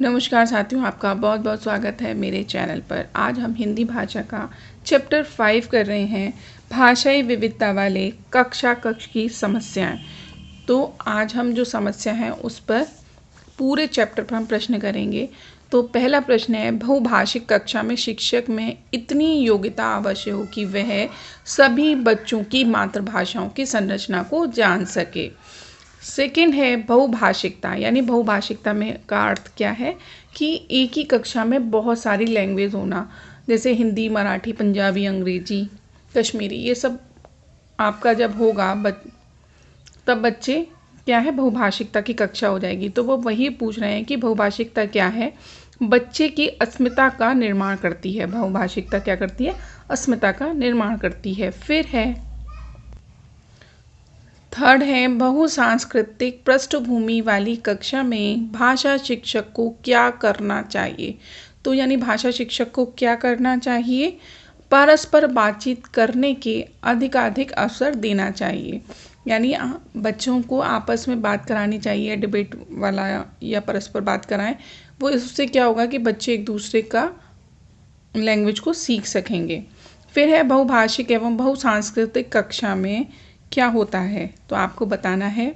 नमस्कार साथियों, आपका बहुत बहुत स्वागत है मेरे चैनल पर। आज हम हिंदी भाषा का चैप्टर 5 कर रहे हैं, भाषाई विविधता वाले कक्ष की समस्याएं। तो आज हम जो समस्या है उस पर पूरे चैप्टर पर हम प्रश्न करेंगे। तो पहला प्रश्न है, बहुभाषिक कक्षा में शिक्षक में इतनी योग्यता आवश्यक हो कि वह सभी बच्चों की मातृभाषाओं की संरचना को जान सके। सेकेंड है बहुभाषिकता, यानी बहुभाषिकता में का अर्थ क्या है कि एक ही कक्षा में बहुत सारी लैंग्वेज होना, जैसे हिंदी, मराठी, पंजाबी, अंग्रेजी, कश्मीरी, ये सब आपका जब होगा तब बच्चे क्या है, बहुभाषिकता की कक्षा हो जाएगी। तो वो वही पूछ रहे हैं कि बहुभाषिकता क्या है। बच्चे की अस्मिता का निर्माण करती है। बहुभाषिकता क्या करती है? अस्मिता का निर्माण करती है। फिर है थर्ड है, बहुसांस्कृतिक पृष्ठभूमि वाली कक्षा में भाषा शिक्षक को क्या करना चाहिए। तो यानी भाषा शिक्षक को क्या करना चाहिए? परस्पर बातचीत करने के अधिकाधिक अवसर देना चाहिए। यानी बच्चों को आपस में बात करानी चाहिए, डिबेट वाला या परस्पर बात कराएं। वो इससे क्या होगा कि बच्चे एक दूसरे का लैंग्वेज को सीख सकेंगे। फिर है बहुभाषिक एवं बहुसांस्कृतिक कक्षा में क्या होता है। तो आपको बताना है,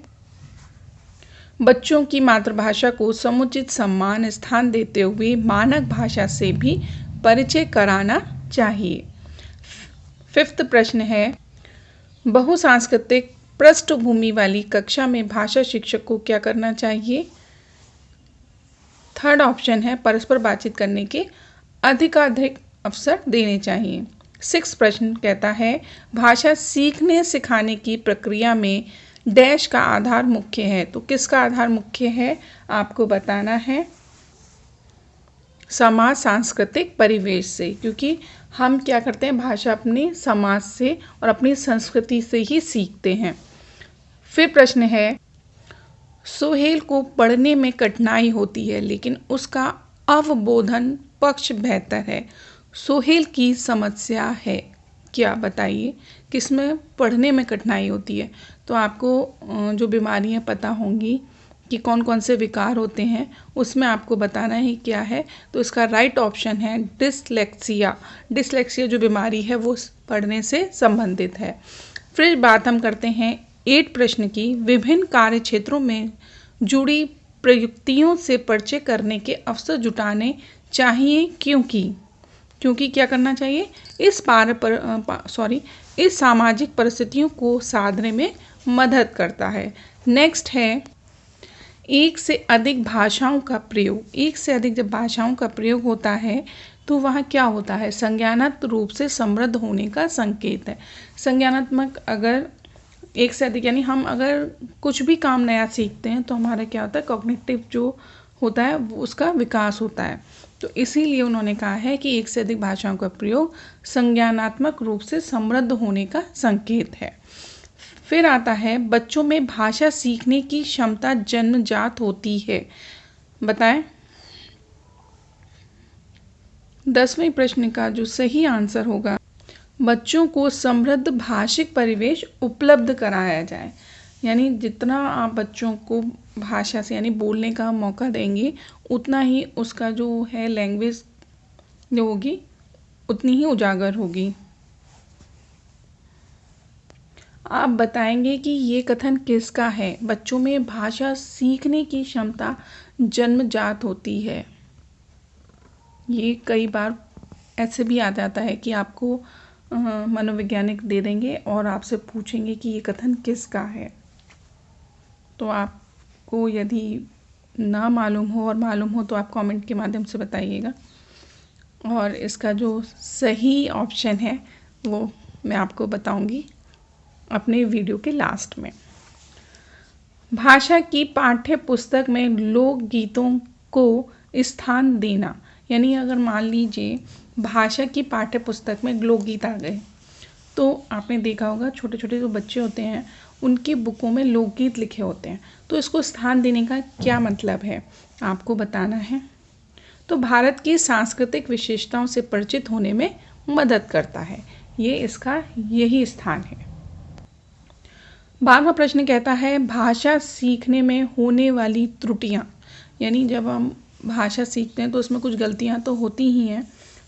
बच्चों की मातृभाषा को समुचित सम्मान स्थान देते हुए मानक भाषा से भी परिचय कराना चाहिए। फिफ्थ प्रश्न है, बहुसांस्कृतिक पृष्ठभूमि वाली कक्षा में भाषा शिक्षक को क्या करना चाहिए। थर्ड ऑप्शन है, परस्पर बातचीत करने के अधिकाधिक अवसर देने चाहिए। सिक्स प्रश्न कहता है, भाषा सीखने सिखाने की प्रक्रिया में डैश का आधार मुख्य है। तो किसका आधार मुख्य है आपको बताना है, समाज सांस्कृतिक परिवेश से, क्योंकि हम क्या करते हैं, भाषा अपने समाज से और अपनी संस्कृति से ही सीखते हैं। फिर प्रश्न है, सोहेल को पढ़ने में कठिनाई होती है लेकिन उसका अवबोधन पक्ष बेहतर है। सोहेल की समस्या है क्या, बताइए किसमें पढ़ने में कठिनाई होती है। तो आपको जो बीमारियां पता होंगी कि कौन कौन से विकार होते हैं, उसमें आपको बताना ही क्या है। तो इसका राइट ऑप्शन है डिसलेक्सिया। डिसलेक्सिया जो बीमारी है वो पढ़ने से संबंधित है। फिर बात हम करते हैं 8 प्रश्न की, विभिन्न कार्य क्षेत्रों में जुड़ी प्रयुक्तियों से परिचय करने के अवसर जुटाने चाहिए, क्योंकि क्या करना चाहिए, इस सामाजिक परिस्थितियों को साधने में मदद करता है। नेक्स्ट है, एक से अधिक भाषाओं का प्रयोग। एक से अधिक जब भाषाओं का प्रयोग होता है तो वहाँ क्या होता है, संज्ञानात्मक रूप से समृद्ध होने का संकेत है। संज्ञानात्मक अगर एक से अधिक, यानी हम अगर कुछ भी काम नया सीखते हैं तो हमारा क्या होता है, कॉग्निटिव जो होता है उसका विकास होता है। तो इसीलिए उन्होंने कहा है कि एक से अधिक भाषाओं का प्रयोग संज्ञानात्मक रूप से समृद्ध होने का संकेत है। फिर आता है, बच्चों में भाषा सीखने की क्षमता जन्मजात होती है, बताएं। 10वें प्रश्न का जो सही आंसर होगा, बच्चों को समृद्ध भाषिक परिवेश उपलब्ध कराया जाए। यानी जितना आप बच्चों को भाषा से यानी बोलने का मौका देंगे, उतना ही उसका जो है लैंग्वेज जो होगी उतनी ही उजागर होगी। आप बताएंगे कि ये कथन किसका है। बच्चों में भाषा सीखने की क्षमता जन्मजात होती है। ये कई बार ऐसे भी आ जाता है कि आपको मनोवैज्ञानिक दे देंगे और आपसे पूछेंगे कि ये कथन किसका है। तो आपको यदि ना मालूम हो और मालूम हो तो आप कमेंट के माध्यम से बताइएगा। और इसका जो सही ऑप्शन है वो मैं आपको बताऊंगी अपने वीडियो के लास्ट में। भाषा की पाठ्य पुस्तक में लोकगीतों को स्थान देना। यानी अगर मान लीजिए भाषा की पाठ्य पुस्तक में लोकगीत आ गए, तो आपने देखा होगा छोटे छोटे जो बच्चे होते हैं उनकी बुकों में लोकगीत लिखे होते हैं। तो इसको स्थान देने का क्या मतलब है आपको बताना है। तो भारत की सांस्कृतिक विशेषताओं से परिचित होने में मदद करता है, ये इसका यही स्थान है। 12वां प्रश्न कहता है, भाषा सीखने में होने वाली त्रुटियां। यानी जब हम भाषा सीखते हैं तो उसमें कुछ गलतियाँ तो होती ही हैं,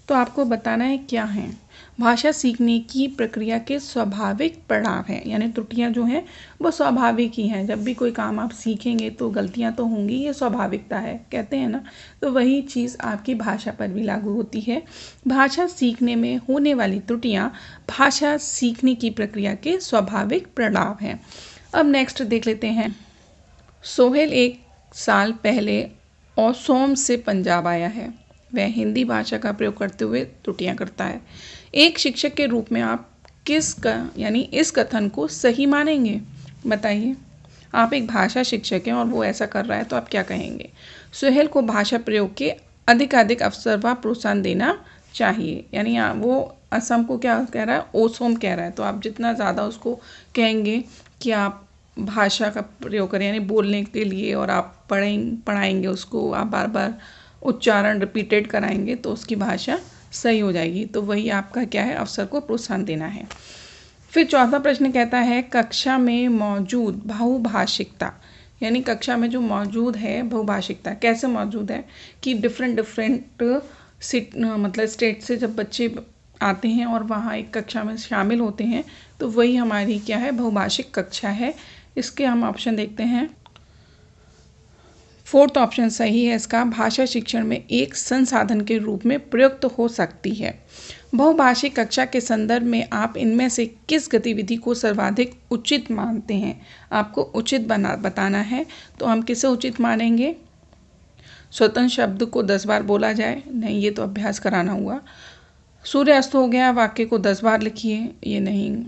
तो आपको बताना है क्या हैं। भाषा सीखने की प्रक्रिया के स्वाभाविक पड़ाव हैं, यानी त्रुटियां जो हैं वो स्वाभाविक ही हैं। जब भी कोई काम आप सीखेंगे तो गलतियां तो होंगी, ये स्वाभाविकता है कहते हैं ना। तो वही चीज़ आपकी भाषा पर भी लागू होती है। भाषा सीखने में होने वाली त्रुटियां भाषा सीखने की प्रक्रिया के स्वाभाविक पड़ाव हैं। अब नेक्स्ट देख लेते हैं। सोहेल 1 साल पहले असम से पंजाब आया है। वह हिंदी भाषा का प्रयोग करते हुए त्रुटियां करता है। एक शिक्षक के रूप में आप यानी इस कथन को सही मानेंगे? बताइए। आप एक भाषा शिक्षक हैं और वो ऐसा कर रहा है तो आप क्या कहेंगे? सोहेल को भाषा प्रयोग के अधिकाधिक अवसर व प्रोत्साहन देना चाहिए, यानी वो असम को क्या कह रहा है? ओसोम कह रहा है। तो आप जितना ज़्यादा उसको कहेंगे कि आप भाषा का प्रयोग करें, यानी बोलने के लिए, और आप पढ़ाएंगे उसको, आप बार बार उच्चारण रिपीटेड कराएंगे तो उसकी भाषा सही हो जाएगी। तो वही आपका क्या है? अवसर को प्रोत्साहन देना है। फिर चौथा प्रश्न कहता है कक्षा में मौजूद बहुभाषिकता, यानी कक्षा में जो मौजूद है बहुभाषिकता कैसे मौजूद है कि डिफरेंट मतलब स्टेट से जब बच्चे आते हैं और वहाँ एक कक्षा में शामिल होते हैं तो वही हमारी क्या है? बहुभाषिक कक्षा है। इसके हम ऑप्शन देखते हैं। 4th ऑप्शन सही है इसका। भाषा शिक्षण में एक संसाधन के रूप में प्रयुक्त हो सकती है। बहुभाषिक कक्षा के संदर्भ में आप इनमें से किस गतिविधि को सर्वाधिक उचित मानते हैं? आपको उचित बताना है। तो हम किसे उचित मानेंगे? स्वतंत्र शब्द को 10 बार बोला जाए, नहीं, ये तो अभ्यास कराना हुआ। सूर्य अस्त हो गया वाक्य को 10 बार लिखिए, ये नहीं।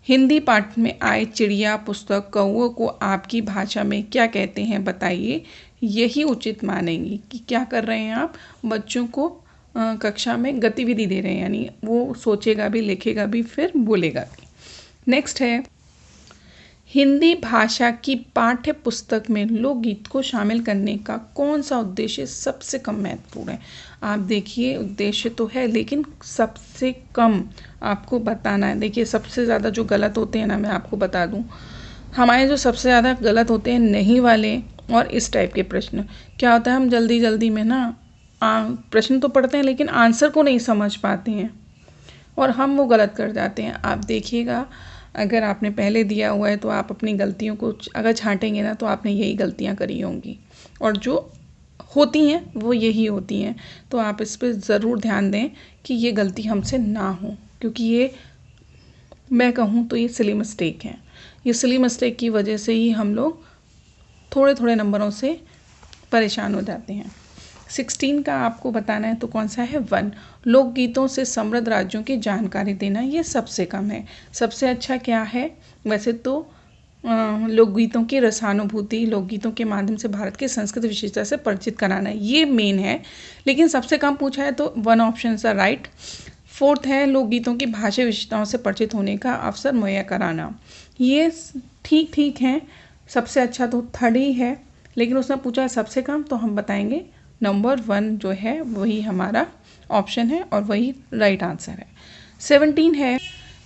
हिंदी पाठ में आए चिड़िया पुस्तक कौओं को आपकी भाषा में क्या कहते हैं बताइए, यही उचित मानेंगी कि क्या कर रहे हैं आप? बच्चों को कक्षा में गतिविधि दे रहे हैं, यानी वो सोचेगा भी, लिखेगा भी, फिर बोलेगा भी। नेक्स्ट है हिंदी भाषा की पाठ्य पुस्तक में लोकगीत को शामिल करने का कौन सा उद्देश्य सबसे कम महत्वपूर्ण है? आप देखिए, उद्देश्य तो है लेकिन सबसे कम आपको बताना है। देखिए सबसे ज़्यादा जो गलत होते हैं ना, मैं आपको बता दूं, हमारे जो सबसे ज़्यादा गलत होते हैं नहीं वाले और इस टाइप के प्रश्न। क्या होता है, हम जल्दी जल्दी में ना प्रश्न तो पढ़ते हैं लेकिन आंसर को नहीं समझ पाते हैं और हम वो गलत कर जाते हैं। आप देखिएगा, अगर आपने पहले दिया हुआ है तो आप अपनी गलतियों को अगर छांटेंगे ना तो आपने यही गलतियां करी होंगी और जो होती हैं वो यही होती हैं। तो आप इस पर ज़रूर ध्यान दें कि ये गलती हमसे ना हो, क्योंकि ये मैं कहूँ तो ये सिली मिस्टेक है। ये सिली मिस्टेक की वजह से ही हम लोग थोड़े थोड़े नंबरों से परेशान हो जाते हैं। 16 का आपको बताना है तो कौन सा है? 1। लोकगीतों से समृद्ध राज्यों की जानकारी देना, ये सबसे कम है। सबसे अच्छा क्या है? वैसे तो लोकगीतों की रसानुभूति, लोकगीतों के माध्यम से भारत की संस्कृति विशेषता से परिचित कराना, ये मेन है, लेकिन सबसे कम पूछा है तो 1 ऑप्शन इज राइट। 4th है लोकगीतों की भाषा विशेषताओं से परिचित होने का अवसर मुहैया कराना, ये ठीक है। सबसे अच्छा तो 3rd ही है, लेकिन उसने पूछा है सबसे कम, तो हम बताएंगे नंबर 1 जो है वही हमारा ऑप्शन है और वही राइट आंसर है। 17 है।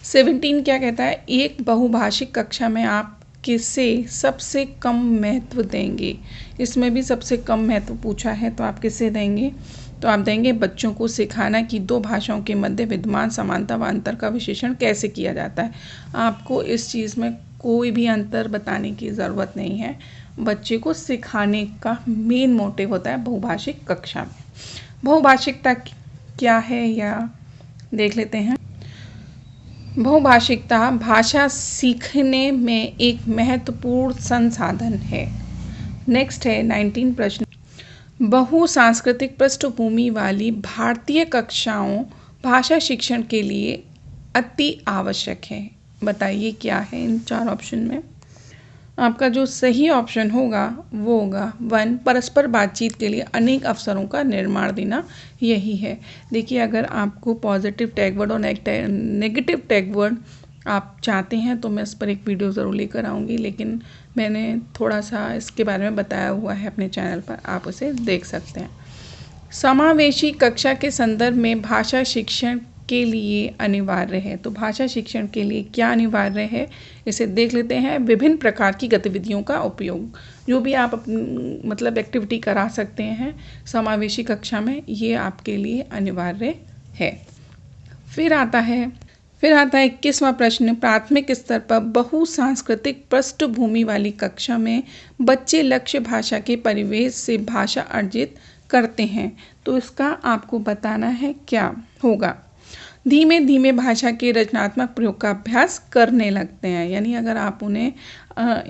17 क्या कहता है? एक बहुभाषिक कक्षा में आप किसे सबसे कम महत्व देंगे? इसमें भी सबसे कम महत्व पूछा है तो आप किसे देंगे? तो आप देंगे बच्चों को सिखाना कि 2 भाषाओं के मध्य विद्यमान समानता व अंतर का विश्लेषण कैसे किया जाता है। आपको इस चीज़ में कोई भी अंतर बताने की ज़रूरत नहीं है। बच्चे को सिखाने का मेन मोटिव होता है बहुभाषिक कक्षा में। बहुभाषिकता क्या है या देख लेते हैं। बहुभाषिकता भाषा सीखने में एक महत्वपूर्ण संसाधन है। नेक्स्ट है 19 प्रश्न। बहुसांस्कृतिक पृष्ठभूमि वाली भारतीय कक्षाओं भाषा शिक्षण के लिए अति आवश्यक है। बताइए क्या है इन 4 ऑप्शन में? आपका जो सही ऑप्शन होगा वो होगा 1, परस्पर बातचीत के लिए अनेक अवसरों का निर्माण देना, यही है। देखिए, अगर आपको पॉजिटिव टैग वर्ड और नेगेटिव टैग वर्ड आप चाहते हैं तो मैं इस पर एक वीडियो ज़रूर लेकर आऊँगी, लेकिन मैंने थोड़ा सा इसके बारे में बताया हुआ है अपने चैनल पर, आप उसे देख सकते हैं। समावेशी कक्षा के संदर्भ में भाषा शिक्षण के लिए अनिवार्य है। तो भाषा शिक्षण के लिए क्या अनिवार्य है, इसे देख लेते हैं। विभिन्न प्रकार की गतिविधियों का उपयोग, जो भी आप मतलब एक्टिविटी करा सकते हैं समावेशी कक्षा में, ये आपके लिए अनिवार्य है। फिर आता है 21वां प्रश्न। प्राथमिक स्तर पर बहुसांस्कृतिक पृष्ठभूमि वाली कक्षा में बच्चे लक्ष्य भाषा के परिवेश से भाषा अर्जित करते हैं। तो इसका आपको बताना है क्या होगा। धीमे धीमे भाषा के रचनात्मक प्रयोग का अभ्यास करने लगते हैं। यानी अगर आप उन्हें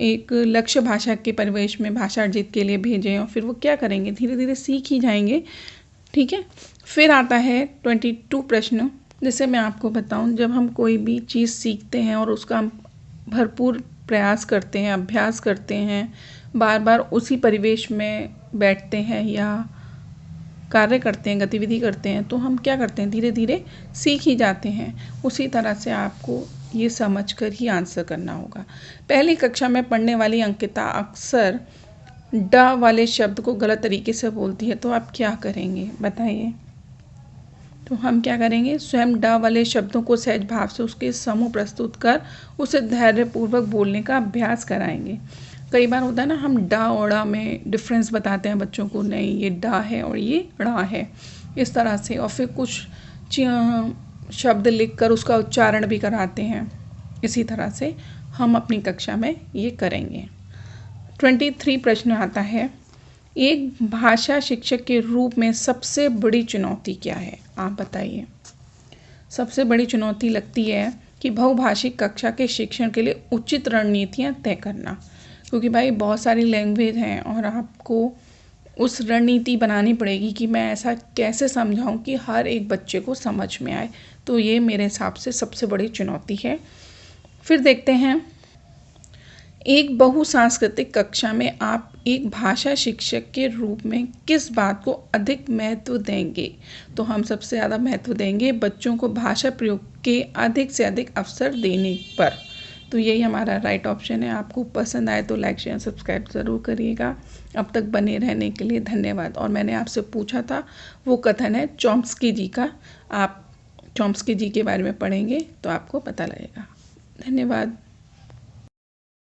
एक लक्ष्य भाषा के परिवेश में भाषा अर्जित के लिए भेजें और फिर वो क्या करेंगे, धीरे धीरे सीख ही जाएंगे। ठीक है। फिर आता है 22 प्रश्न। जैसे मैं आपको बताऊं, जब हम कोई भी चीज़ सीखते हैं और उसका हम भरपूर प्रयास करते हैं, अभ्यास करते हैं, बार बार उसी परिवेश में बैठते हैं या कार्य करते हैं, गतिविधि करते हैं, तो हम क्या करते हैं, धीरे धीरे सीख ही जाते हैं। उसी तरह से आपको ये समझकर ही आंसर करना होगा। पहली कक्षा में पढ़ने वाली अंकिता अक्सर ड वाले शब्द को गलत तरीके से बोलती है, तो आप क्या करेंगे बताइए। तो हम क्या करेंगे, स्वयं ड वाले शब्दों को सहज भाव से उसके समूह प्रस्तुत कर उसे धैर्यपूर्वक बोलने का अभ्यास कराएंगे। कई बार होता है ना, हम ड और ड़ में डिफरेंस बताते हैं बच्चों को, नहीं ये ड है और ये ड़ है, इस तरह से। और फिर कुछ शब्द लिखकर उसका उच्चारण भी कराते हैं। इसी तरह से हम अपनी कक्षा में ये करेंगे। 23 प्रश्न आता है, एक भाषा शिक्षक के रूप में सबसे बड़ी चुनौती क्या है, आप बताइए। सबसे बड़ी चुनौती लगती है कि बहुभाषिक कक्षा के शिक्षण के लिए उचित रणनीतियाँ तय करना, क्योंकि भाई बहुत सारी लैंग्वेज हैं और आपको उस रणनीति बनानी पड़ेगी कि मैं ऐसा कैसे समझाऊं कि हर एक बच्चे को समझ में आए। तो ये मेरे हिसाब से सबसे बड़ी चुनौती है। फिर देखते हैं, एक बहुसांस्कृतिक कक्षा में आप एक भाषा शिक्षक के रूप में किस बात को अधिक महत्व देंगे। तो हम सबसे ज़्यादा महत्व देंगे बच्चों को भाषा प्रयोग के अधिक से अधिक अवसर देने पर। तो यही हमारा राइट ऑप्शन है। आपको पसंद आए तो लाइक शेयर सब्सक्राइब ज़रूर करिएगा। अब तक बने रहने के लिए धन्यवाद। और मैंने आपसे पूछा था, वो कथन है चॉम्स्की जी का। आप चॉम्स्की जी के बारे में पढ़ेंगे तो आपको पता लगेगा। धन्यवाद।